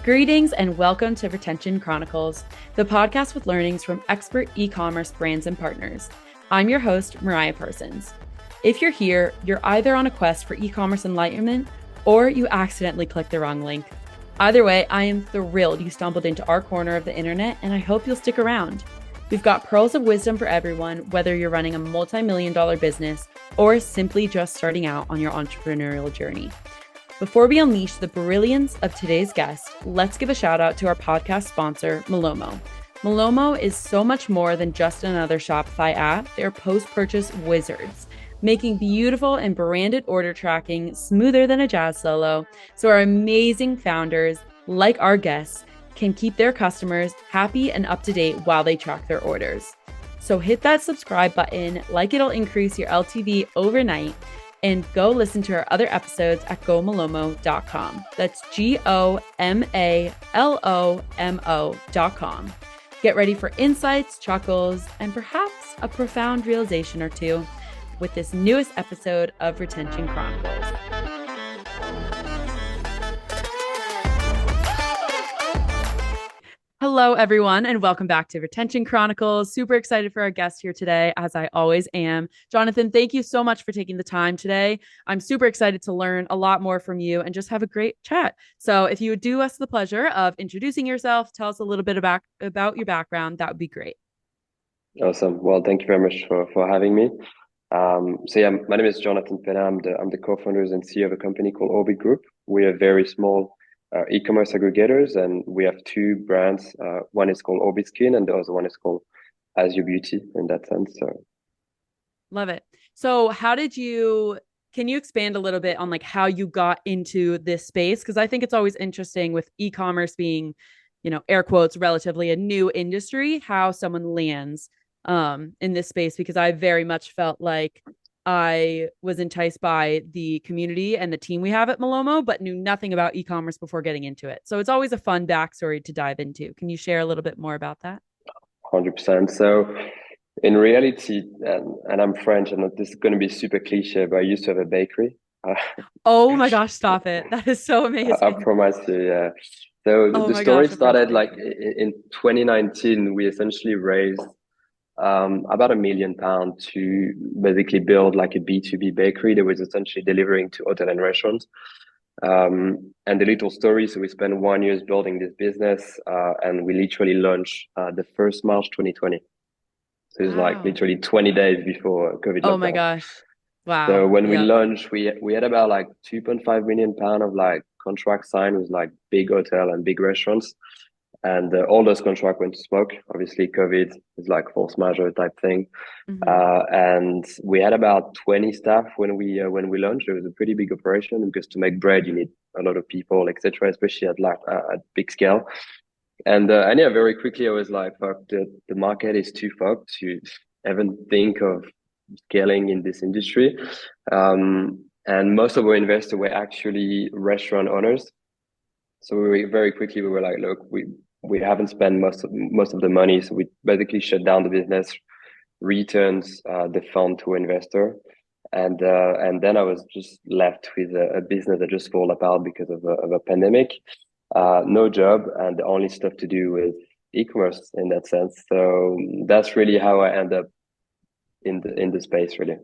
Greetings and welcome to Retention Chronicles, the podcast with learnings from expert e-commerce brands and partners. I'm your host, Mariah Parsons. If you're here, you're either on a quest for e-commerce enlightenment or you accidentally clicked the wrong link. Either way, I am thrilled you stumbled into our corner of the internet and I hope you'll stick around. We've got pearls of wisdom for everyone, whether you're running a multi-million-dollar business or simply just starting out on your entrepreneurial journey. Before we unleash the brilliance of today's guest, let's give a shout out to our podcast sponsor, Malomo. Malomo is so much more than just another Shopify app. They're post-purchase wizards, making beautiful and branded order tracking smoother than a jazz solo, so our amazing founders, like our guests, can keep their customers happy and up to date while they track their orders. So hit that subscribe button, like it'll increase your LTV overnight, and go listen to our other episodes at gomalomo.com. That's GOMALOMO.com. Get ready for insights, chuckles, and perhaps a profound realization or two with this newest episode of Retention Chronicles. Hello, everyone, and welcome back to Retention Chronicles. Super excited for our guest here today, as I always am. Jonathan, thank you so much for taking the time today. I'm super excited to learn a lot more from you and just have a great chat. So if you would do us the pleasure of introducing yourself, tell us a little bit about your background, that would be great. Awesome. Well, thank you very much for having me. My name is Jonathan Penna. I'm the co-founders and CEO of a company called ORBYT Group. We're a very small e-commerce aggregators, and we have two brands. One is called ORBYT Skin, and the other one is called Azio Beauty. In that sense, so love it. So, can you expand a little bit on like how you got into this space? Because I think it's always interesting with e-commerce being, air quotes, relatively a new industry, how someone lands in this space, because I very much felt like I was enticed by the community and the team we have at Malomo, but knew nothing about e-commerce before getting into it. So it's always a fun backstory to dive into. Can you share a little bit more about that? 100%. So in reality, and I'm French, and this is going to be super cliche, but I used to have a bakery. Oh my gosh, stop it. That is so amazing. I promise you, yeah. So the story started like in 2019. We essentially raised about £1 million to basically build like a B2B bakery that was essentially delivering to hotel and restaurants. And the little story, so we spent 1 year building this business, and we literally launched the 1st March 2020. So it's like literally 20 days before COVID lockdown. Oh my gosh. Wow. So when we launched, we had about like £2.5 million of like contract signed with like big hotel and big restaurants. And all those contracts went to smoke. Obviously, COVID is like force majeure type thing. Mm-hmm. And we had about 20 staff when we launched. It was a pretty big operation because to make bread, you need a lot of people, etc., especially at big scale. And yeah, very quickly I was like, fuck, the market is too fucked to even think of scaling in this industry. And most of our investors were actually restaurant owners. So we were like, look, we haven't spent most of the money, so we basically shut down the business, returns the fund to investor, and then I was just left with a business that just fall apart because of a pandemic, no job, and the only stuff to do with e-commerce in that sense. So that's really how I end up in the space, really.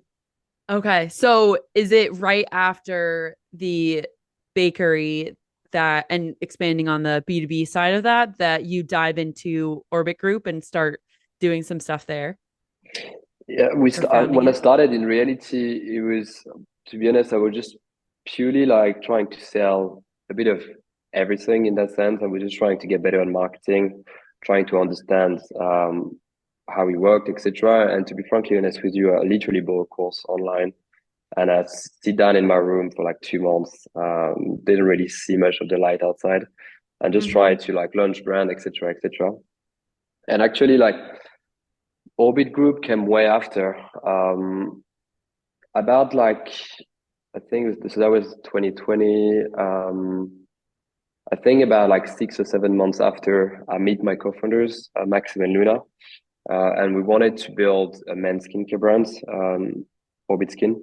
Okay, so is it right after the bakery and expanding on the B2B side of that you dive into ORBYT Group and start doing some stuff there? Yeah, when I started, in reality, it was, to be honest, I was just purely like trying to sell a bit of everything in that sense. I was just trying to get better on marketing, trying to understand how we worked, etc. And to be frankly honest with you, I literally bought a course online. And I sit down in my room for like 2 months. Didn't really see much of the light outside, and just try to like launch brand, etc., etc. And actually, like ORBYT Group came way after. About like I think that was 2020. I think about like 6 or 7 months after, I meet my co-founders, Maxim and Luna, and we wanted to build a men's skincare brand, ORBYT Skin.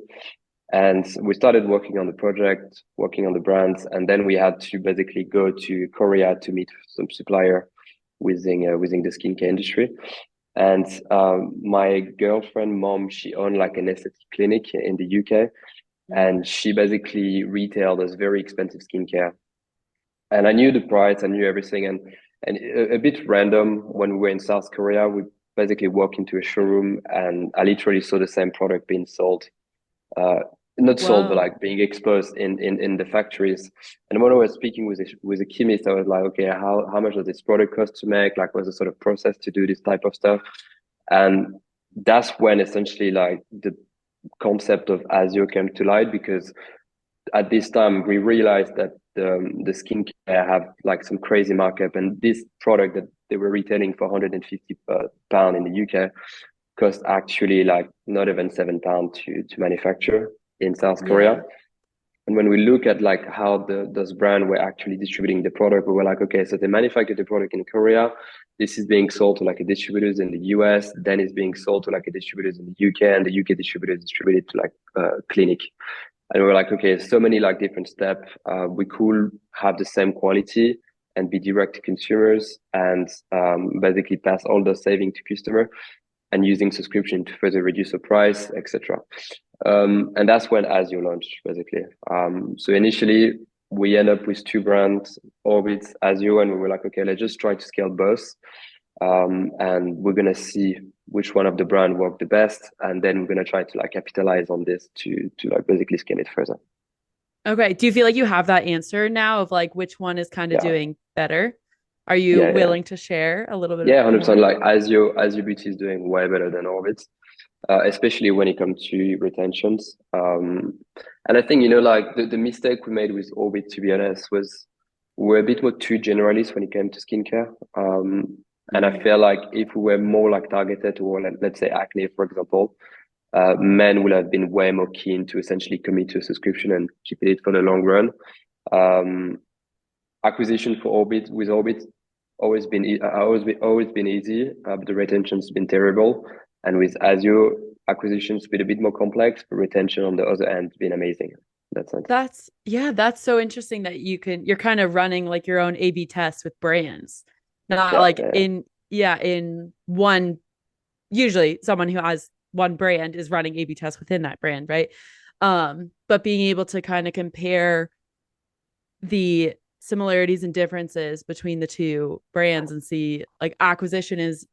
And we started working on the project, working on the brands, and then we had to basically go to Korea to meet some supplier within the skincare industry. And my girlfriend mom, she owned like an aesthetic clinic in the UK, and she basically retailed as very expensive skincare. And I knew the price, I knew everything, and a bit random when we were in South Korea, we basically walked into a showroom, and I literally saw the same product being sold, uh, not sold, but Whoa. like being exposed in the factories. And when I was speaking with a chemist, I was like, okay, how much does this product cost to make? Like, what's the sort of process to do this type of stuff? And that's when essentially like the concept of Azio came to light, because at this time we realized that the skincare have like some crazy markup, and this product that they were retailing for 150 pound in the UK cost actually like not even £7 to manufacture in South Yeah. Korea. And when we look at like how those brands were actually distributing the product, we were like, okay, so they manufacture the product in Korea. This is being sold to like a distributors in the US, then it's being sold to like a distributors in the UK, and the UK distributors distribute it to like clinic. And we were like, okay, so many like different steps. We could have the same quality and be direct to consumers, and basically pass all those savings to customer, and using subscription to further reduce the price, etc. And that's when Azio launched, basically. So initially, we end up with two brands, ORBYT, Azio, and we were like, okay, let's just try to scale both. And we're gonna see which one of the brand work the best, and then we're gonna try to like capitalize on this to like basically scale it further. Okay. Do you feel like you have that answer now of like which one is kind of Yeah, doing better? Are you yeah, willing to share a little bit yeah, 100%. more? Like Azio Beauty is doing way better than ORBYT, especially when it comes to retentions. And I think, like the mistake we made with ORBYT, to be honest, was we're a bit more too generalist when it came to skincare. And I Mm. feel like if we were more like targeted to, like, let's say acne, for example, men would have been way more keen to essentially commit to a subscription and keep it for the long run. Um, Acquisition for ORBYT with ORBYT always been easy, but the retention's been terrible. And with Azure, acquisitions been a bit more complex, but retention on the other end been amazing in that sense. That's so interesting that you're kind of running like your own A/B test with brands. Not Yeah, like yeah, in one, usually someone who has one brand is running A/B tests within that brand, right? But being able to kind of compare the similarities and differences between the two brands and see like acquisition is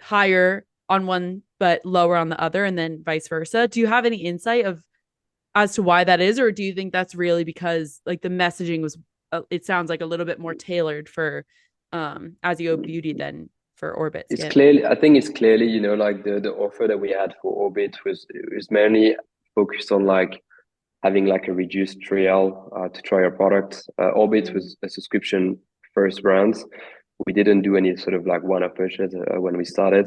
higher on one but lower on the other and then vice versa. Do you have any insight of as to why that is, or do you think that's really because like the messaging was it sounds like a little bit more tailored for Azio yeah. Beauty than for ORBYT It's Skin? clearly, I think it's clearly, like the offer that we had for ORBYT was mainly focused on like having like a reduced trial to try our product. ORBYT Mm. was a subscription first brand. We didn't do any sort of like one-off purchase when we started.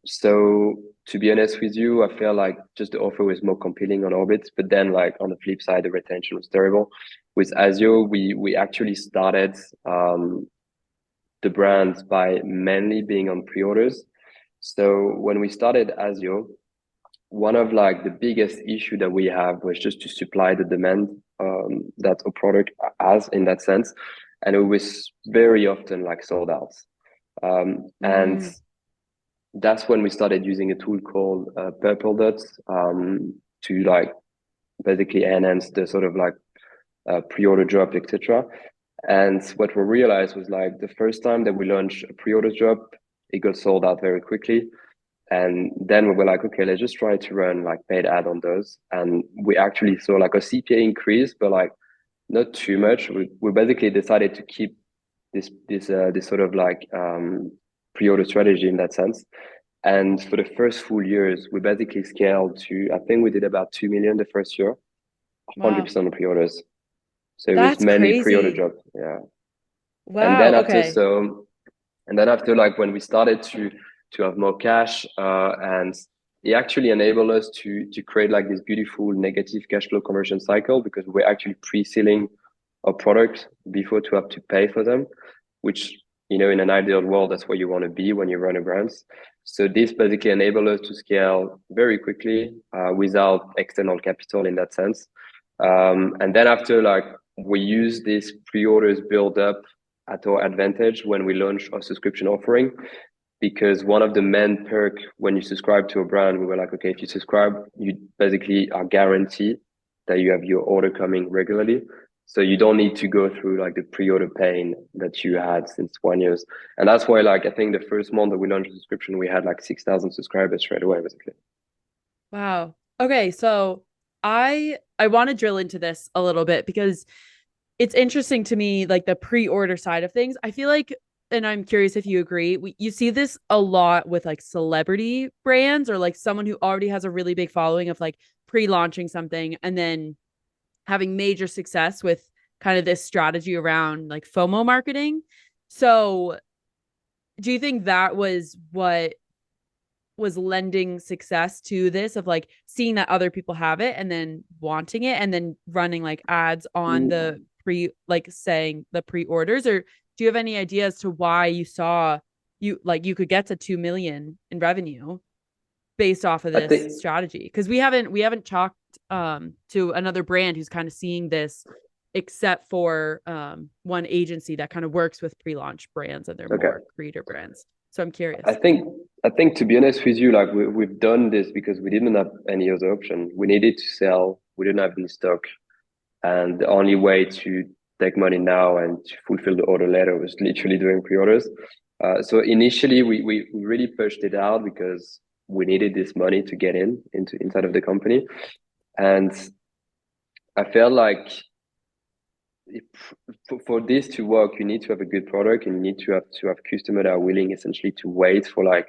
So to be honest with you, I feel like just the offer was more compelling on ORBYT, but then like on the flip side, the retention was terrible. With Azio, we actually started the brand by mainly being on pre-orders. So when we started Azio, one of like the biggest issue that we have was just to supply the demand that a product has in that sense, and it was very often like sold out. And Mm. that's when we started using a tool called Purple Dots to like basically enhance the sort of like pre-order drop, etc. And what we realized was like the first time that we launched a pre-order drop, it got sold out very quickly. And then we were like, okay, let's just try to run like paid ad on those. And we actually saw like a CPA increase, but like not too much. We basically decided to keep this sort of like pre-order strategy in that sense. And for the first full years, we basically scaled to, I think we did about 2 million the first year, Wow. 100% of pre-orders. So it was That's mainly pre-order crazy. job. Yeah. And Wow. then after, Okay. so, and then after like when we started to have more cash, and it actually enabled us to create like this beautiful negative cash flow conversion cycle, because we're actually pre-selling our product before to have to pay for them, which, in an ideal world, that's where you want to be when you run a brand. So this basically enabled us to scale very quickly without external capital in that sense. And then after, like, we use this pre-orders build up at our advantage when we launch our subscription offering, because one of the main perk when you subscribe to a brand, we were like, okay, if you subscribe, you basically are guaranteed that you have your order coming regularly. So you don't need to go through like the pre-order pain that you had since 1 year. And that's why, like, I think the first month that we launched the subscription, we had like 6,000 subscribers straight away, basically. Wow. Okay, so I want to drill into this a little bit because it's interesting to me, like the pre-order side of things. I feel like, and I'm curious if you agree, you see this a lot with like celebrity brands or like someone who already has a really big following of like pre-launching something and then having major success with kind of this strategy around like FOMO marketing. So, do you think that was what was lending success to this of like seeing that other people have it and then wanting it and then running like ads on the like saying the pre-orders, or do you have any idea as to why you saw you could get to 2 million in revenue based off of I this think strategy? Because we haven't talked to another brand who's kind of seeing this, except for one agency that kind of works with pre-launch brands and they're okay. more creator brands, so I'm I curious. think I think to be honest with you, like we've done this because we didn't have any other option. We needed to sell. We didn't have any stock, and the only way to take money now and to fulfill the order later was literally doing pre-orders. So initially, we really pushed it out because we needed this money to get into inside of the company, and I felt like if, for this to work, you need to have a good product, and you need to have customers that are willing essentially to wait for like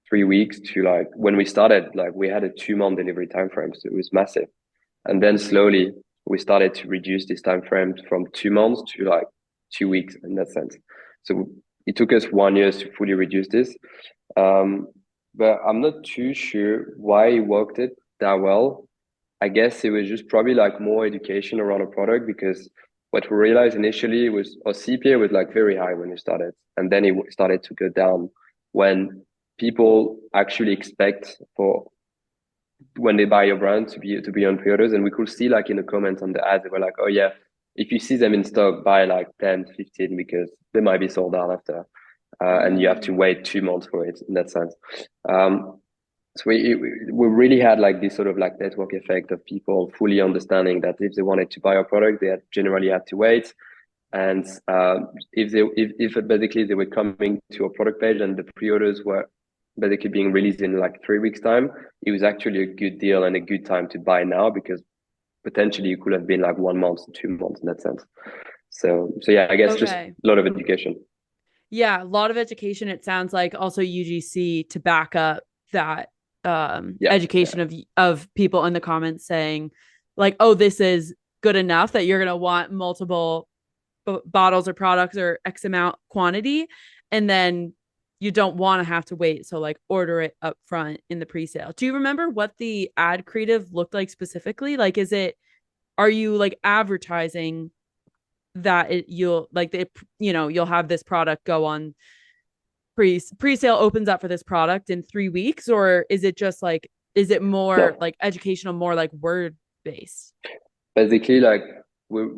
3 weeks to, like, when we started, like we had a 2 month delivery time frame, so it was massive. And then slowly we started to reduce this time frame from 2 months to like 2 weeks in that sense. So it took us 1 year to fully reduce this. Um, but I'm not too sure why it worked it that well. I guess it was just probably like more education around a product, because what we realized initially was our CPA was like very high when we started, and then it started to go down when people actually expect for when they buy your brand to be on pre-orders. And we could see like in the comments on the ads, they were like, oh yeah, if you see them in stock, buy like 10, 15 because they might be sold out after. And you have to wait 2 months for it in that sense. Um, so we really had like this sort of like network effect of people fully understanding that if they wanted to buy our product, they had generally had to wait. And if basically they were coming to a product page and the pre-orders were basically being released in like 3 weeks time, it was actually a good deal and a good time to buy now, because potentially it could have been like 1 month, 2 months in that sense. So yeah, I guess just Okay. a lot of education. Yeah, a lot of education. It sounds like also UGC to back up that Yeah, yeah. education of people in the comments saying like, oh, this is good enough that you're gonna want multiple bottles or products or X amount quantity, and then you don't want to have to wait. So like order it up front in the pre-sale. Do you remember what the ad creative looked like specifically? Like, are you like advertising that you'll like you'll have this product go on pre-sale opens up for this product in 3 weeks, or is it just like, is it more No, like educational, more like word based? basically, like we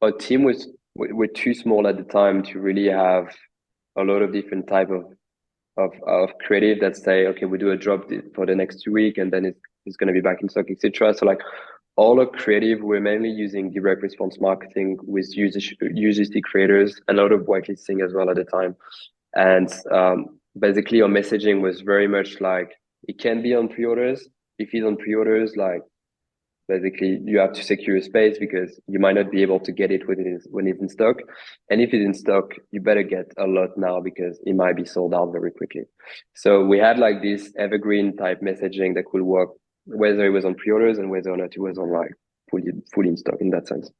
our team was we're too small at the time to really have a lot of different type of creative that say, okay, we do a drop for the next 2 weeks and then it's going to be back in stock, etc. So like all the creative, we're mainly using direct response marketing with UGC creators and a lot of whitelisting as well at the time. And basically our messaging was very much like, it can be on pre-orders. If it's on pre-orders, like basically you have to secure a space because you might not be able to get it when it's in stock. And if it's in stock, you better get a lot now because it might be sold out very quickly. So we had like this evergreen type messaging that could work whether it was on pre-orders and whether or not it was on like fully in stock in that sense.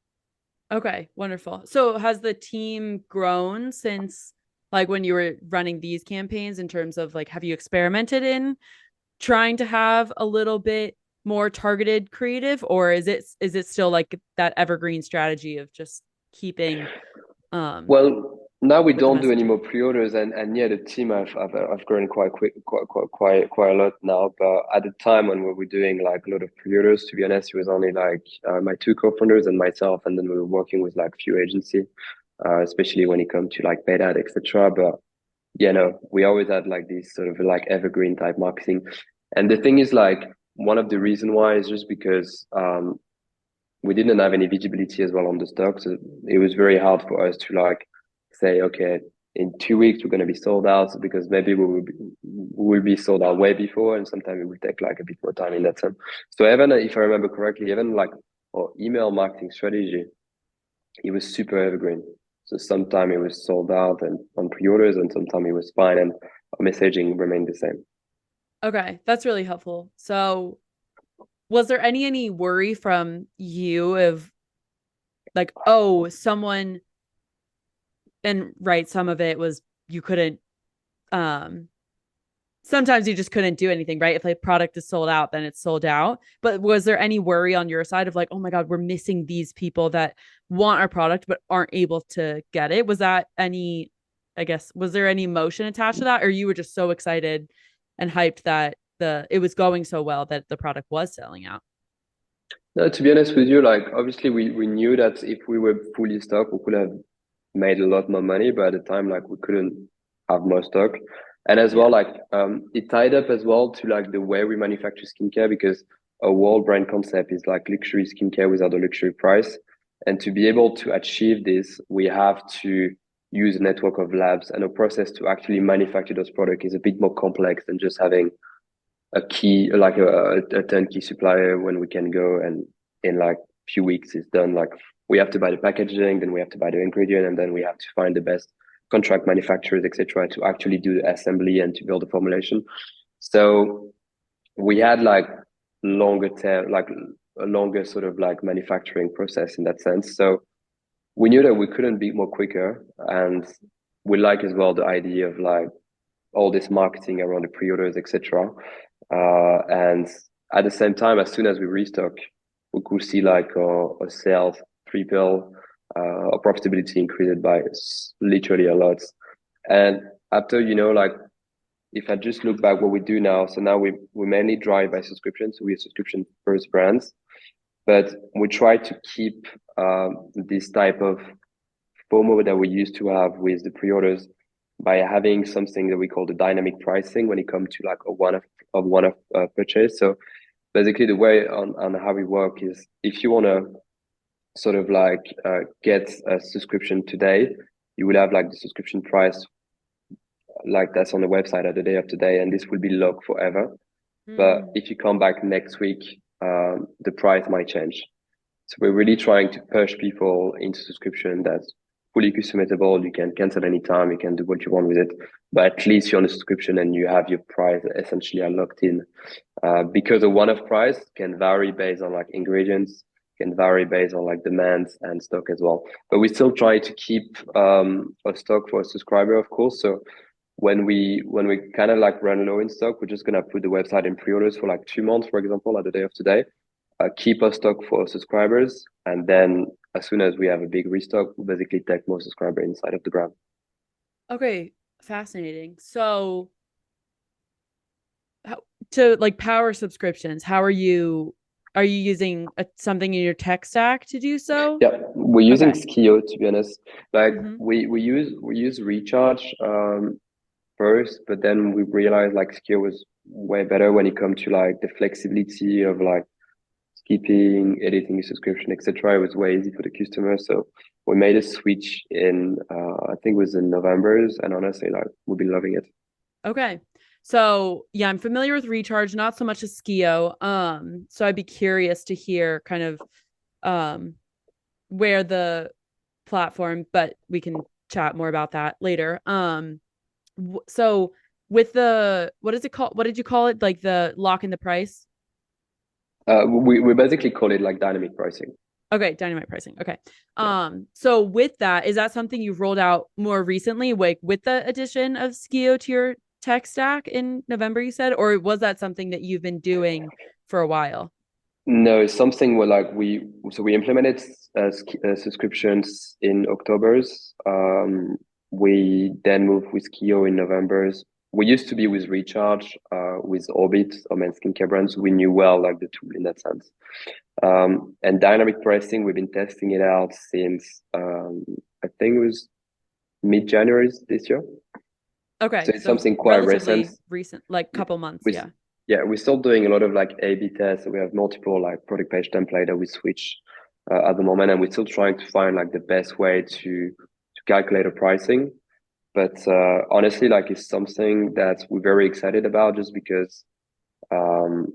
Okay, wonderful. So has the team grown since like when you were running these campaigns, in terms of like, have you experimented in trying to have a little bit more targeted creative, or is it still like that evergreen strategy of just keeping um Well, Now we with the don't do any messaging? more pre-orders, and yeah, the team have grown quite quick, quite a lot now. But at the time when we were doing like a lot of pre-orders, to be honest, it was only like my two co-founders and myself, and then we were working with like few agency, especially when it comes to like paid ad, etc. But yeah, no, we always had like this sort of like evergreen type marketing, and the thing is like one of the reason why is just because we didn't have any visibility as well on the stock. So it was very hard for us to like say, okay, in 2 weeks we're going to be sold out because maybe we will be sold out way before, and sometimes it will take like a bit more time in that sense. So even if I remember correctly, even like our email marketing strategy, it was super evergreen. So sometimes it was sold out and on pre-orders, and sometimes it was fine, and our messaging remained the same. Okay, that's really helpful. So, was there any worry from you of like, oh, someone, and right, some of it was you couldn't um sometimes you just couldn't do anything, right? If a product is sold out, then it's sold out. But was there any worry on your side of like, oh my God, we're missing these people that want our product but aren't able to get it? Was that any, I guess, was there any emotion attached to that? Or you were just so excited and hyped that it was going so well that the product was selling out? No, to be honest with you, like obviously we knew that if we were fully stocked, we could have made a lot more money, but at the time, like we couldn't have more stock. And as Yeah. well, like it tied up as well to like the way we manufacture skincare because a world brand concept is like luxury skincare without a luxury price. And to be able to achieve this, we have to use a network of labs, and a process to actually manufacture those products is a bit more complex than just having a key like a turnkey supplier when we can go and in like few weeks it's done. Like we have to buy the packaging, then we have to buy the ingredient, and then we have to find the best contract manufacturers, etc., to actually do the assembly and to build the formulation. So we had like longer term, like a longer sort of like manufacturing process in that sense. So we knew that we couldn't be more quicker, and we like as well the idea of like all this marketing around the pre-orders, etc. And at the same time, as soon as we restock, we could see like our sales triple, our profitability increased by literally a lot. And after, like if I just look back what we do now, so now we mainly drive by subscription, so we're subscription first brands, but we try to keep this type of FOMO that we used to have with the pre-orders by having something that we call the dynamic pricing when it comes to like a one-off purchase. So basically, the way on how we work is if you want to sort of like get a subscription today, you will have like the subscription price like that's on the website at the day of today, and this will be locked forever. But Mm. if you come back next week, the price might change. So we're really trying to push people into subscription that's fully customizable. You can cancel anytime. You can do what you want with it. But at least you're on a subscription and you have your price essentially are locked in. Because a one-off price can vary based on like ingredients, can vary based on like demands and stock as well. But we still try to keep a stock for a subscriber, of course. So when we kind of like run low in stock, we're just gonna put the website in pre-orders for like 2 months, for example, at the day of today, keep our stock for subscribers, and then as soon as we have a big restock, we basically take more subscriber inside of the brand. Okay, fascinating. So, how, to like power subscriptions, how are you using something in your tech stack to do so? Yeah, we're using Okay. Skio to be honest. Like Mm-hmm. we use Recharge first, but then we realized like Skio was way better when it comes to like the flexibility of like skipping, editing your subscription, etc. It was way easy for the customer. So we made a switch in I think it was in November's, and honestly like we've been loving it. Okay. So yeah, I'm familiar with Recharge, not so much as Skio. So I'd be curious to hear kind of um where the platform, but we can chat more about that later. So with the what is it called? What did you call it? Like the lock in the price? We basically call it like dynamic pricing. Okay, dynamite pricing. Okay. Yeah. So with that, is that something you've rolled out more recently, like with the addition of Skio to your tech stack in November, you said, or was that something that you've been doing for a while? No, it's something where like we implemented subscriptions in October's. We then moved with Kio in November. We used to be with Recharge, with ORBYT, or main skincare brands. We knew well like the tool in that sense. And dynamic pricing, we've been testing it out since I think it was mid-January this year. Okay, So it's so something quite recent. relatively recent, like couple months, We, yeah. yeah, we're still doing a lot of like A/B tests. We have multiple like product page template that we switch at the moment, and we're still trying to find like the best way to calculate a pricing. But honestly, like it's something that we're very excited about, just because um,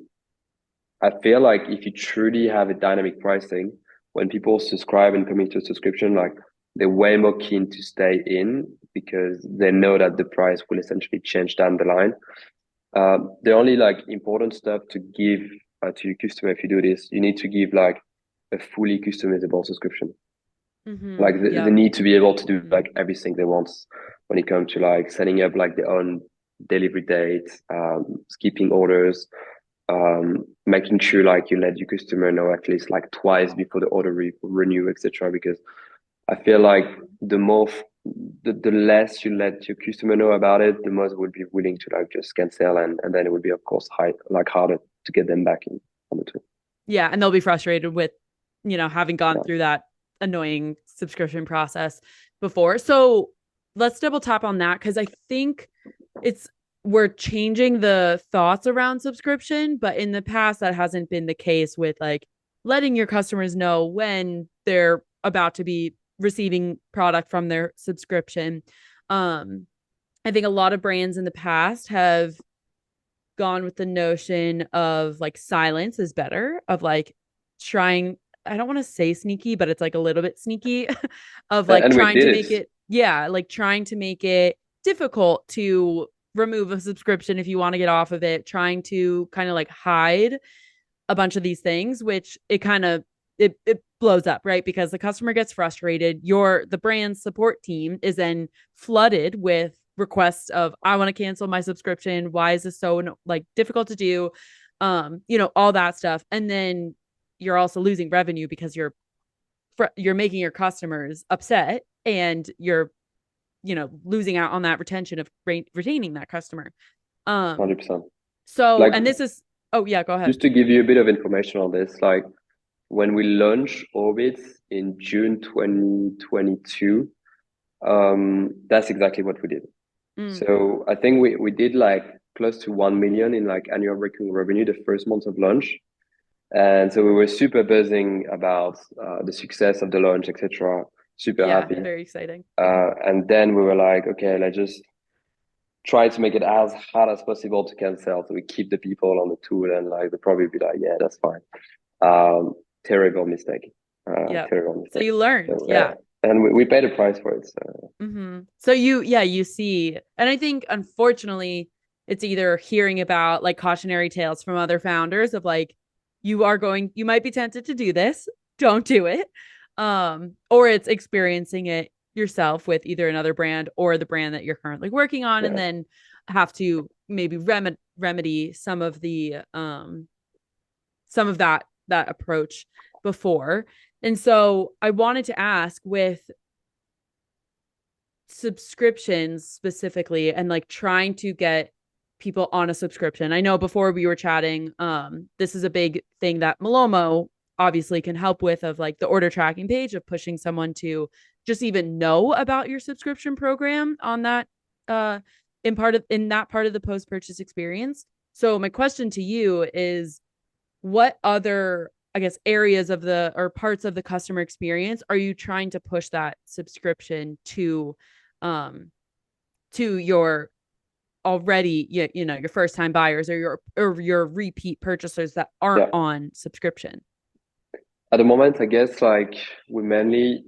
I feel like if you truly have a dynamic pricing, when people subscribe and commit to a subscription, like they're way more keen to stay in because they know that the price will essentially change down the line. The only like important stuff to give to your customer, if you do this, you need to give like a fully customizable subscription. Like they Yep. need to be able to do like everything they want when it comes to like setting up like their own delivery date, skipping orders, making sure like you let your customer know at least like twice before the order renew, etc. Because I feel like the more the less you let your customer know about it, the more they will be willing to like just cancel, and then it will be of course harder to get them back in on the tool. Yeah, and they'll be frustrated with, having gone Yeah. through that annoying subscription process before. So let's double tap on that because I think it's we're changing the thoughts around subscription, but in the past that hasn't been the case with like letting your customers know when they're about to be receiving product from their subscription. I think a lot of brands in the past have gone with the notion of like silence is better, of like trying, I don't want to say sneaky, but it's like a little bit sneaky of like And we trying to did make it. it, yeah, like trying to make it difficult to remove a subscription if you want to get off of it, trying to kind of like hide a bunch of these things, which it kind of it blows up, right? Because the customer gets frustrated. The brand support team is then flooded with requests of I want to cancel my subscription. Why is this so like difficult to do? All that stuff. And then you're also losing revenue because you're making your customers upset and you're losing out on that retention of retaining that customer. 100%. So Like and this is oh yeah, go ahead. just to give you a bit of information on this, like when we launched ORBYT in June 2022, that's exactly what we did. Mm, So I think we did like close to 1 million in like annual recurring revenue the first month of launch. And so we were super buzzing about the success of the launch, etc. Super yeah, happy. very exciting. And then we were like, okay, let's just try to make it as hard as possible to cancel. So we keep the people on the tool, and like they'll probably be like, yeah, that's fine. Terrible mistake. Yeah. Terrible So mistake. you learned, So yeah. and we paid a price for it. So So you see, and I think unfortunately, it's either hearing about like cautionary tales from other founders of like, you might be tempted to do this, don't do it. Or it's experiencing it yourself with either another brand or the brand that you're currently working on, and yeah, then have to maybe remedy some of that approach before. And so I wanted to ask with subscriptions specifically and like trying to get people on a subscription. I know before we were chatting, this is a big thing that Malomo obviously can help with, of like the order tracking page, of pushing someone to just even know about your subscription program on that in that part of the post purchase experience. So my question to you is, what other, I guess, areas of the or parts of the customer experience are you trying to push that subscription um to your already your first time buyers or your repeat purchasers that aren't yeah. on subscription? At the moment, I guess like we mainly,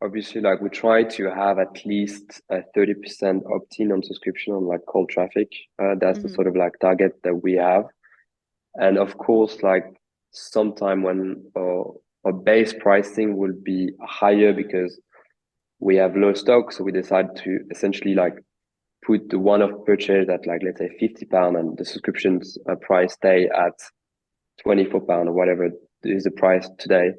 obviously, like we try to have at least a 30% opt-in on subscription on like cold traffic. That's the Mm-hmm. sort of like target that we have. And of course, like sometime when our base pricing will be higher because we have low stock, so we decide to essentially like put the one-off purchase at like let's say £50, and the subscriptions price stay at £24 or whatever is the price today.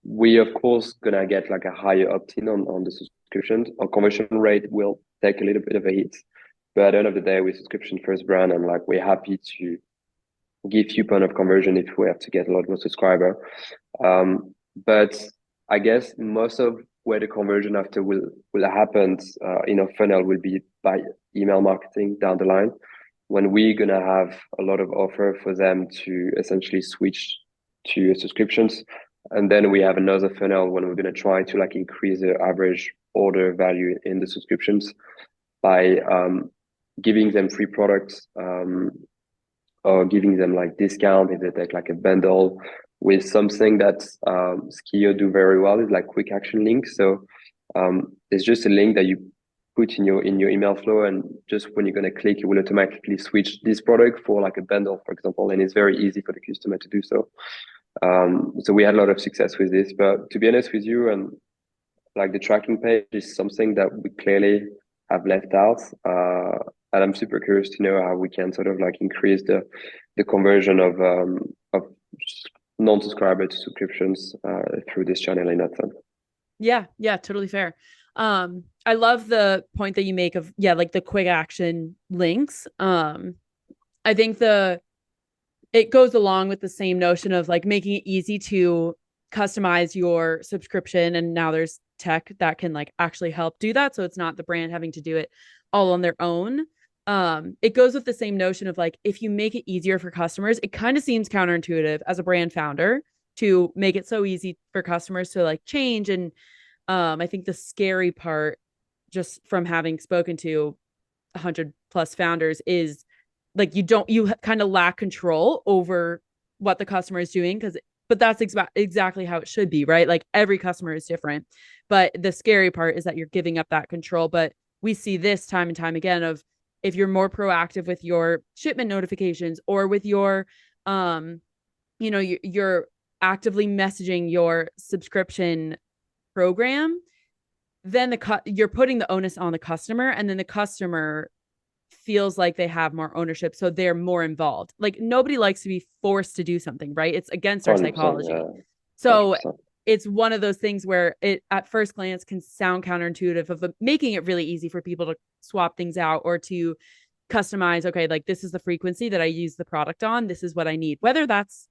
We of course gonna get like a higher opt-in on the subscriptions, our conversion rate will take a little bit of a hit. But at the end of the day, we're subscription first brand, and like we're happy to give few point of conversion if we have to get a lot more subscriber. But I guess most of where the conversion after will happen in our funnel will be by email marketing down the line, when we're gonna have a lot of offer for them to essentially switch to subscriptions. And then we have another funnel when we're gonna try to like increase the average order value in the subscriptions by giving them free products, or giving them like discount if they take like a bundle with something that Skio do very well is like quick action links. So it's just a link that you put in your email flow, and just when you're going to click, it will automatically switch this product for like a bundle, for example, and it's very easy for the customer to do so. So we had a lot of success with this. But to be honest with you, and like the tracking page is something that we clearly have left out. And I'm super curious to know how we can sort of like increase the conversion of non-subscriber to subscriptions through this channel in that sense. Yeah, totally fair. I love the point that you make of like the quick action links. I think it goes along with the same notion of like making it easy to customize your subscription, and now there's tech that can like actually help do that, so it's not the brand having to do it all on their own. It goes with the same notion of like, if you make it easier for customers, it kind of seems counterintuitive as a brand founder to make it so easy for customers to like change. And I think the scary part, just from having spoken to 100 plus founders, is like you kind of lack control over what the customer is doing, but that's exactly how it should be, right? Like every customer is different, but the scary part is that you're giving up that control. But we see this time and time again of, if you're more proactive with your shipment notifications, or with your you're actively messaging your subscription program, then you're putting the onus on the customer, and then the customer feels like they have more ownership, so they're more involved. Like nobody likes to be forced to do something, right? It's against our psychology. Yeah. So 100%. It's one of those things where it at first glance can sound counterintuitive of making it really easy for people to swap things out, or to customize, okay, like this is the frequency that I use the product on, this is what I need, whether that's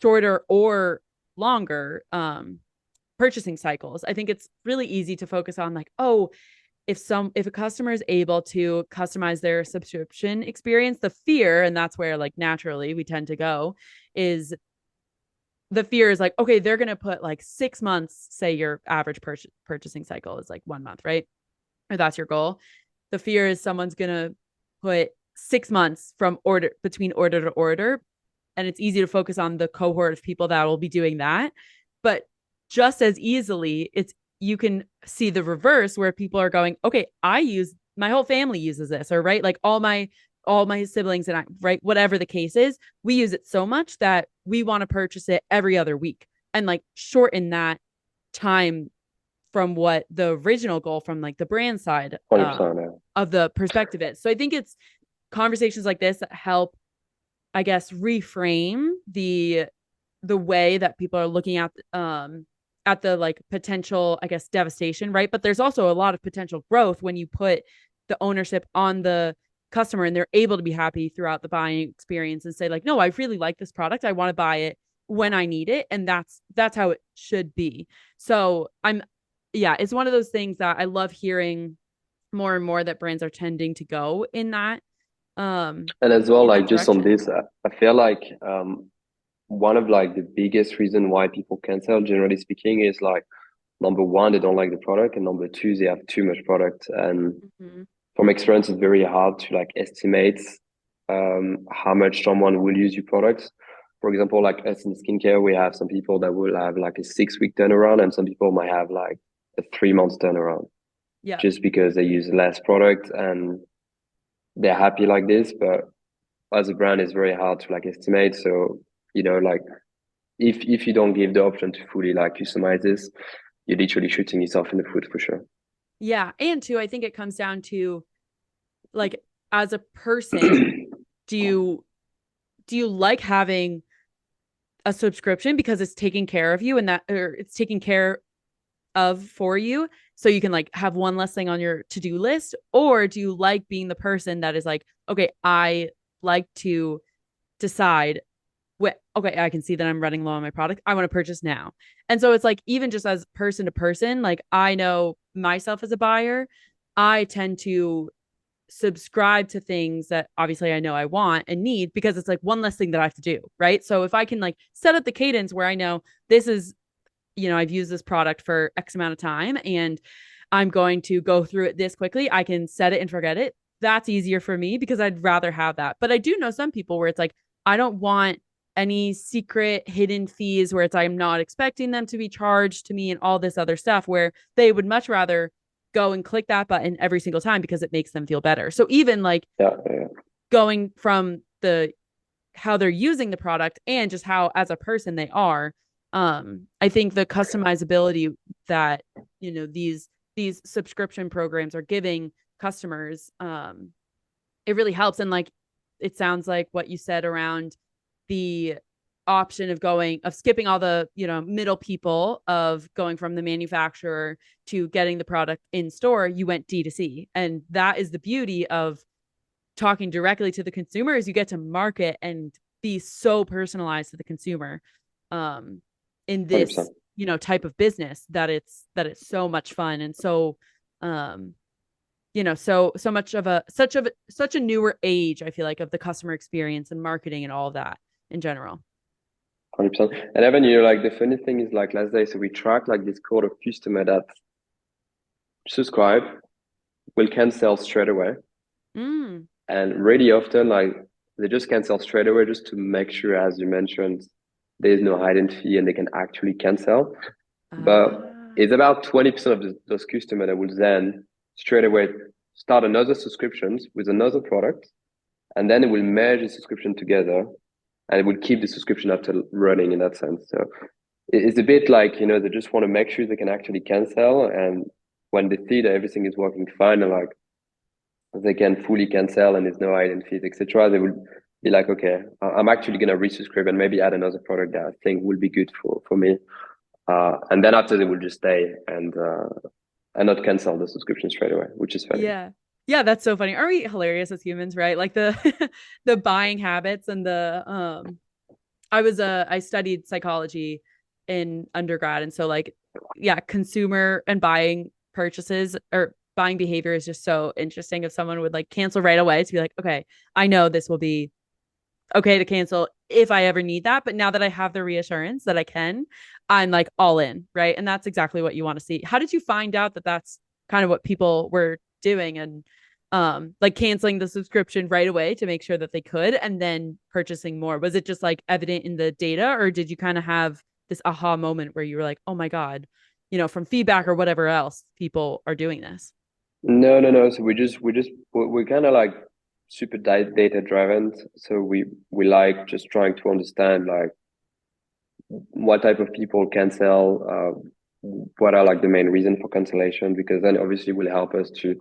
shorter or longer purchasing cycles. I think it's really easy to focus on like, oh, if a customer is able to customize their subscription experience, the fear, and that's where like naturally we tend to go, is the fear is like, okay, they're going to put like 6 months, say your average purchasing cycle is like 1 month, right? Or that's your goal. The fear is someone's going to put 6 months from between order to order. And it's easy to focus on the cohort of people that will be doing that. But just as easily, you can see the reverse, where people are going, okay, my whole family uses this, or right, like all my siblings and I, right, whatever the case is, we use it so much that we want to purchase it every other week, and like shorten that time from what the original goal from like the brand side of the perspective is. So I think it's conversations like this that help, I guess, reframe the way that people are looking at the like potential, I guess, devastation, right? But there's also a lot of potential growth when you put the ownership on the customer, and they're able to be happy throughout the buying experience and say like, no, I really like this product, I want to buy it when I need it. And that's how it should be. So it's one of those things that I love hearing more and more, that brands are tending to go in that. And as well, like just on this, I feel like one of like the biggest reason why people cancel, generally speaking, is like, number one, they don't like the product, and number two, they have too much product. And from experience, it's very hard to like estimate how much someone will use your products. For example, like us in skincare, we have some people that will have like a 6-week turnaround, and some people might have like a 3-month turnaround. Yeah. Just because they use less product and they're happy like this. But as a brand, it's very hard to like estimate. So, like if you don't give the option to fully like customize this, you're literally shooting yourself in the foot for sure. Yeah. And two, I think it comes down to like, as a person, do you like having a subscription because it's taking care of you, and that, or it's taking care of for you so you can like have one less thing on your to-do list? Or do you like being the person that is like, okay, I like to decide okay, I can see that I'm running low on my product. I want to purchase now. And so it's like, even just as person to person, like I know myself as a buyer, I tend to subscribe to things that obviously I know I want and need because it's like one less thing that I have to do. Right. So if I can like set up the cadence where I know this is, I've used this product for X amount of time and I'm going to go through it this quickly, I can set it and forget it. That's easier for me because I'd rather have that. But I do know some people where it's like, I don't want any secret hidden fees where it's I'm not expecting them to be charged to me and all this other stuff where they would much rather go and click that button every single time because it makes them feel better. So even like going from the how they're using the product and just how as a person they are, I think the customizability that these subscription programs are giving customers, it really helps. And like it sounds like what you said around the option of skipping all the middle people, of going from the manufacturer to getting the product in store, you went D2C. And that is the beauty of talking directly to the consumer, is you get to market and be so personalized to the consumer, in this 100%. type of business, that it's so much fun. And so so much of such a newer age, I feel like, of the customer experience and marketing and all of that in general. 100%. And Evan, like the funny thing is like last day, so we track like this cohort of customer that subscribe will cancel straight away. Mm. And really often like they just cancel straight away just to make sure, as you mentioned, there's no hidden fee and they can actually cancel. But Ah. it's about 20% of those customers that will then straight away start another subscriptions with another product, and then it will merge the subscription together and it will keep the subscription up to running in that sense. So it's a bit like, they just want to make sure they can actually cancel. And when they see that everything is working fine and like they can fully cancel and there's no hidden fees, etc., they will be like, okay, I'm actually going to resubscribe and maybe add another product that I think will be good for me. And then after they will just stay and not cancel the subscription straight away, which is funny. Yeah. Yeah, that's so funny. Are we hilarious as humans, right? Like the the buying habits and the I studied psychology in undergrad, and so like yeah, consumer and buying purchases or buying behavior is just so interesting. If someone would like cancel right away, to be like, okay, I know this will be okay to cancel if I ever need that. But now that I have the reassurance that I can, I'm like all in, right? And that's exactly what you want to see. How did you find out that that's kind of what people were doing, and like canceling the subscription right away to make sure that they could and then purchasing more? Was it just like evident in the data, or did you kind of have this aha moment where you were like, oh my God, from feedback or whatever else, people are doing this? No, no, no. So we're kind of like super data driven. So we like just trying to understand like what type of people cancel, what are like the main reason for cancellation, because then obviously will help us to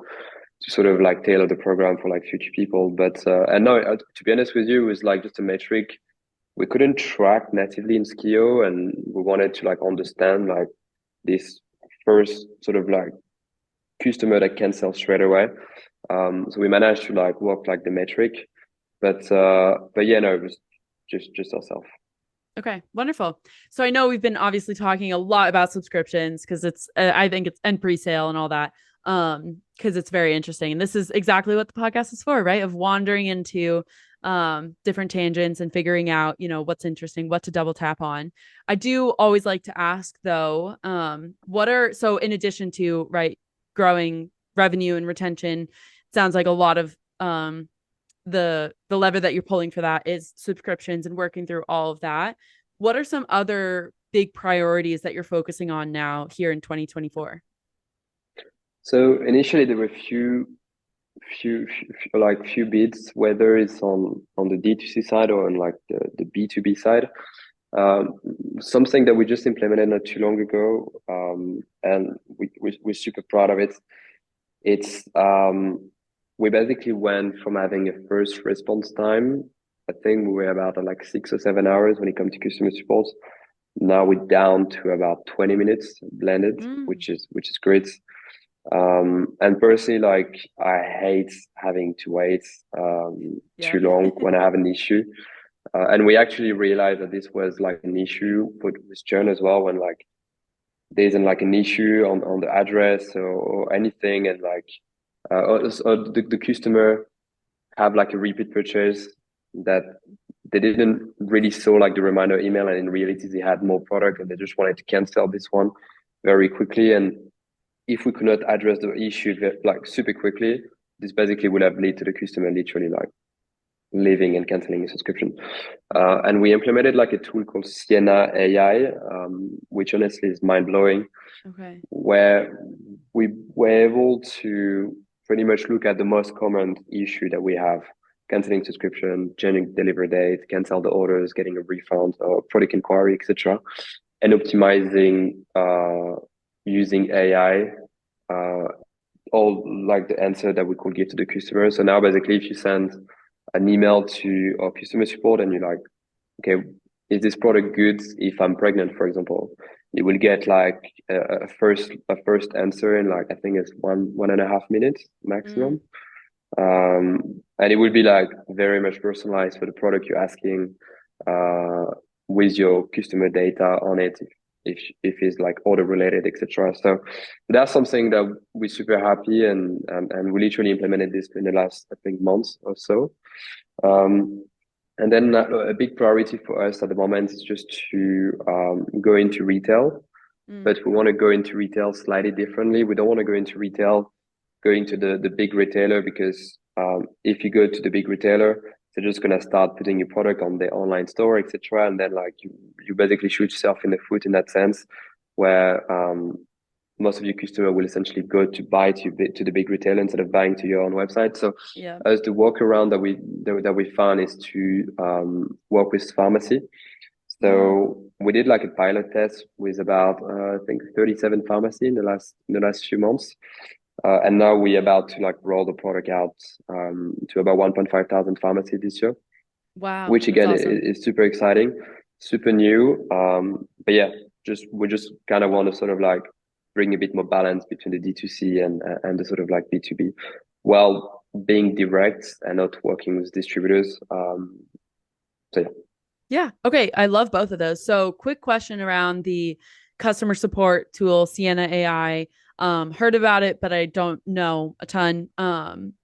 sort of like tailor the program for like future people. But and no, to be honest with you, it was like just a metric we couldn't track natively in Skio, and we wanted to like understand like this first sort of like customer that cancel straight away. So we managed to like work like the metric, but yeah, no, it was just ourselves. Okay, wonderful. So I know we've been obviously talking a lot about subscriptions because it's I think it's and pre-sale and all that, because it's very interesting. And this is exactly what the podcast is for, right? Of wandering into different tangents and figuring out, what's interesting, what to double tap on. I do always like to ask though, what are so in addition to, right, growing revenue and retention, sounds like a lot of the lever that you're pulling for that is subscriptions and working through all of that. What are some other big priorities that you're focusing on now here in 2024? So initially there were few bids, whether it's on the D2C side or on like the B2B side. Um, Something that we just implemented not too long ago, and we're super proud of it. It's we basically went from having a first response time. I think we were about like 6 or 7 hours when it comes to customer support, Now we're down to about 20 minutes blended, Mm, which is great. And personally, like I hate having to wait too yep. long when I have an issue. And we actually realized that this was like an issue with John as well, when like there isn't like an issue on the address or anything, and like or the customer have like a repeat purchase that they didn't really saw like the reminder email, and in reality they had more product and they just wanted to cancel this one very quickly. And if we could not address the issue like super quickly, this basically would have led to the customer literally like leaving and canceling a subscription. Mhm. And we implemented like a tool called Sienna AI, which honestly is mind blowing, Okay. where we were able to pretty much look at the most common issue that we have: canceling subscription, changing delivery date, cancel the orders, getting a refund or product inquiry, etc., and optimizing using AI uh, all like the answer that we could give to the customer. So now basically, if you send an email to our customer support and you're like, okay, is this product good if I'm pregnant, for example? You will get like a first answer in like I think it's 1.5 minutes Mm, maximum. And it will be like very much personalized for the product you're asking, uh, with your customer data on it, if it's like order related, etc. So that's something that we're super happy, and we literally implemented this in the last I think months or so. Um, and then a big priority for us at the moment is just to go into retail, mm, but we want to go into retail slightly differently. We don't want to go into retail going to the big retailer, because if you go to the big retailer, they're just gonna start putting your product on their online store, etc. And then like you basically shoot yourself in the foot in that sense, where most of your customer will essentially go to buy to the big retailer instead of buying to your own website. So yeah. as the workaround that we found is to work with pharmacy. Mm, So we did like a pilot test with about I think 37 pharmacy in the last few months, and now we're about to like roll the product out to about 1.5 thousand pharmacy this year, wow. which That's again awesome. is super exciting, super new. But yeah, we just kind of want to sort of like bring a bit more balance between the D2C and the sort of like B2B, while being direct and not working with distributors. So yeah. Yeah. Okay. I love both of those. So, quick question around the customer support tool, Sienna AI. Heard about it, but I don't know a ton.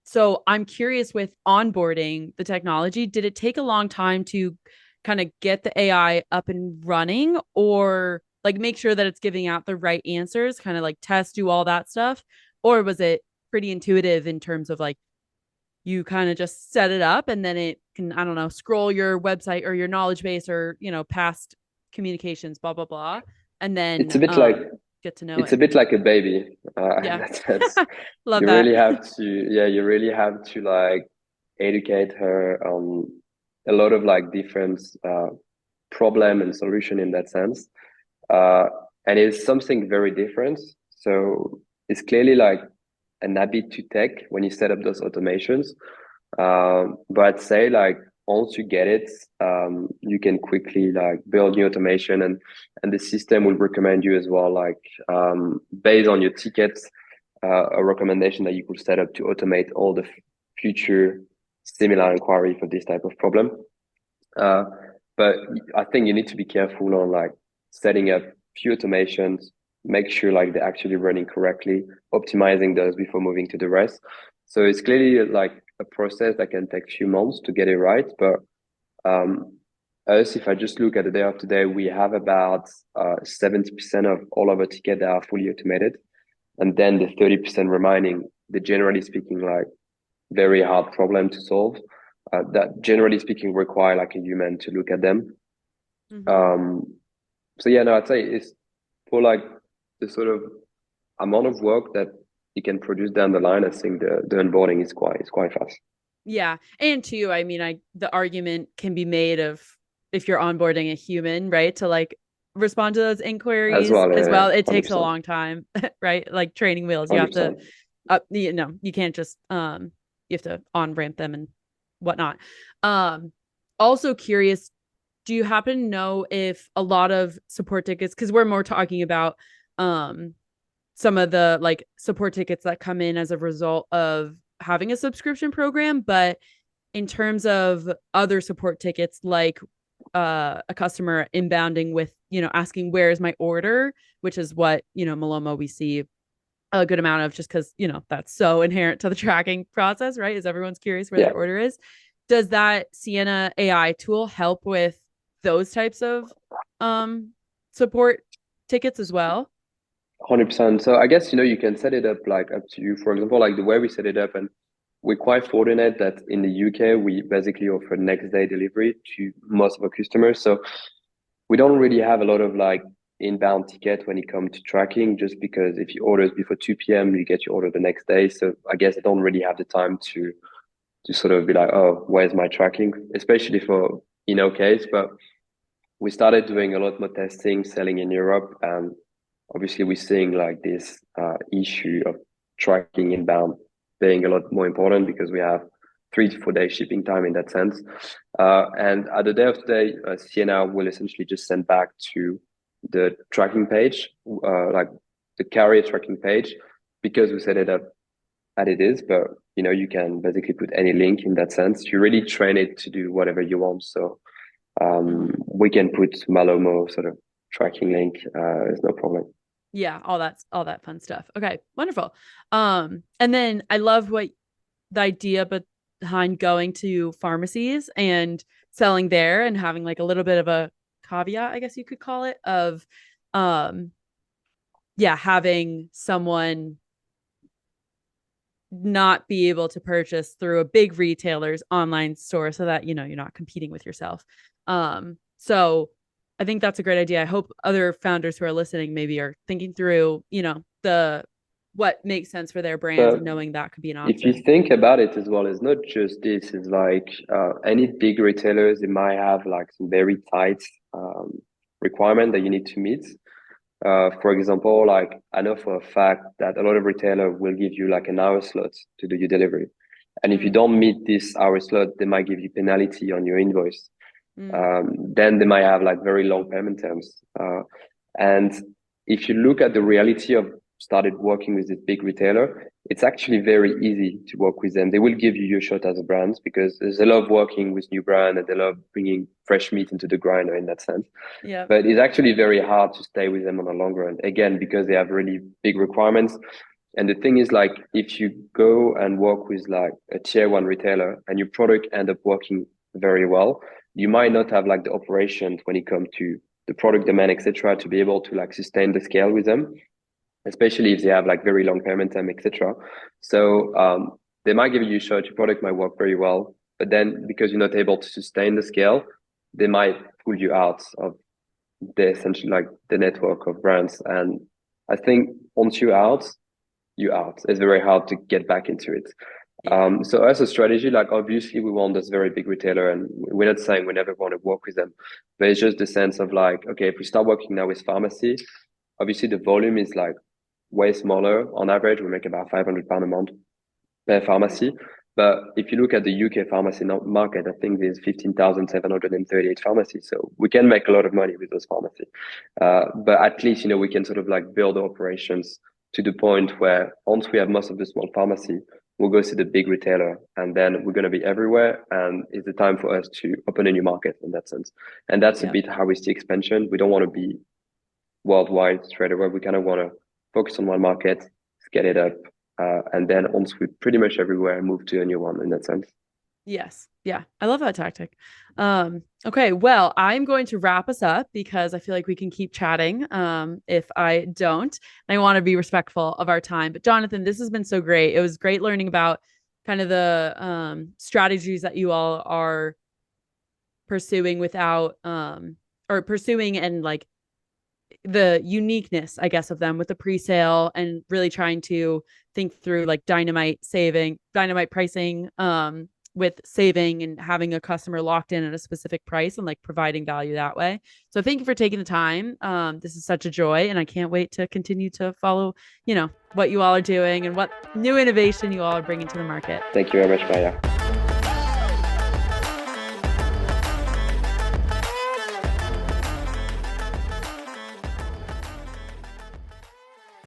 So I'm curious with onboarding the technology, did it take a long time to kind of get the AI up and running, or like make sure that it's giving out the right answers, kind of like test, do all that stuff? Or was it pretty intuitive in terms of like you kind of just set it up and then it can, I don't know, scroll your website or your knowledge base or, past communications, blah, blah, blah, and It's then a bit like get to know it's it. a bit like a baby in Yeah. that sense. Love You that. really have to, yeah, you really have to like educate her on a lot of like different problem and solution in that sense. Uh, and it's something very different. So it's clearly like an habit to take when you set up those automations. But I'd say like once you get it, you can quickly like build new automation, and the system will recommend you as well, like based on your tickets, a recommendation that you could set up to automate all the future similar inquiry for this type of problem. Uh, but I think you need to be careful on like setting up few automations, make sure like they're actually running correctly, optimizing those before moving to the rest. So it's clearly like a process that can take a few months to get it right. But um, us, if I just look at the day of today, we have about 70% of all of our tickets that are fully automated. And then the 30% remaining, the generally speaking, like very hard problem to solve, that generally speaking require like a human to look at them. Mm-hmm. Um, so yeah, no, I'd say it's for like the sort of amount of work that you can produce down the line. I think the onboarding is quite fast Yeah. And two, I mean, the argument can be made of if you're onboarding a human, right, to like respond to those as inquiries well. as Yeah, well, it takes a 100%, long time, right? Like training wheels. You have to 100%. you can't just you have to on ramp them and whatnot. Um also curious, do you happen to know if a lot of support tickets, because we're more talking about um some of the like support tickets that come in as a result of having a subscription program, but in terms of other support tickets, like a customer inbounding with, asking where is my order, which is what, Malomo we see a good amount of, just because, that's so inherent to the tracking process, right? Is everyone's curious where Yeah, their order is. Does that Sienna AI tool help with those types of um support tickets as well? 100%. So I guess, you can set it up like up to you. For example, like the way we set it up, and we're quite fortunate that in the UK, we basically offer next day delivery to most of our customers. So we don't really have a lot of like inbound ticket when it comes to tracking, just because if you order before 2 p.m., you get your order the next day. So I guess I don't really have the time to sort of be like, oh, where's my tracking? Especially for in our case. But we started doing a lot more testing, selling in Europe, and obviously we're seeing like this issue of tracking inbound being a lot more important because we have 3 to 4 day shipping time in that sense. And at the day of today, Sienna will essentially just send back to the tracking page, like the carrier tracking page, because we set it up as it is. But you can basically put any link in that sense. You really train it to do whatever you want. So Mhm. we can put Malomo sort of tracking link. It's no problem. Yeah, all that fun stuff. Okay, wonderful. And then I love what the idea behind going to pharmacies and selling there and having like a little bit of a caveat, I guess you could call it, of um yeah, having someone not be able to purchase through a big retailer's online store so that, you're not competing with yourself. So I think that's a great idea. I hope other founders who are listening maybe are thinking through, the what makes sense for their brands But and knowing that could be an if you option. think about it as well, it's not just this. It's like any big retailers, they might have like some very tight requirement that you need to meet. For example, like I know for a fact that a lot of retailer will give you like an hour slot to do your delivery. And if you Mm, don't meet this hour slot, they might give you penalty on your invoice. mm, Then they might have like very long payment terms. And if you look at the reality of started working with this big retailer, it's actually very easy to work with them. They will give you your shot as a brand because they love working with new brand and they love bringing fresh meat into the grinder in that sense. yeah. But it's actually very hard to stay with them on the long run. Again, because they have really big requirements. And the thing is, like, if you go and work with like a tier one retailer and your product end up working very well, you might not have like the operations when it comes to the product demand, etc., to be able to like sustain the scale with them, especially if they have like very long payment time, etc. So they might give you a shot, your product might work very well, but then because you're not able to sustain the scale, they might pull you out of the essentially like the network of brands. And I think once you're out, you out. It's very hard to get back into it. Yeah. So as a strategy, like obviously we want this very big retailer, and we're not saying we never want to work with them, but it's just the sense of like, okay, if we start working now with pharmacy, obviously the volume is like way smaller. On average, we make about £500 a month per pharmacy. But if you look at the UK pharmacy market, I think there's 15,738 pharmacies. So we can make a lot of money with those pharmacies. But at least, we can sort of like build operations to the point where once we have most of the small pharmacy, we'll go see the big retailer and then we're going to be everywhere. And it's the time for us to open a new market in that sense. And that's a Yeah. bit how we see expansion. We don't want to be worldwide straight away. We kind of want to focus on one market, scale it up, and then once we're pretty much everywhere, move to a new one in that sense. Yes. Yeah. I love that tactic. Okay. Well, I'm going to wrap us up because I feel like we can keep chatting. If I don't, I want to be respectful of our time. But Jonathan, this has been so great. It was great learning about kind of the strategies that you all are pursuing without or pursuing and like the uniqueness, I guess, of them with the pre-sale and really trying to think through like dynamite pricing, with saving and having a customer locked in at a specific price and like providing value that way. So thank you for taking the time. This is such a joy, and I can't wait to continue to follow, what you all are doing and what new innovation you all are bringing to the market. Thank you very much, Maya.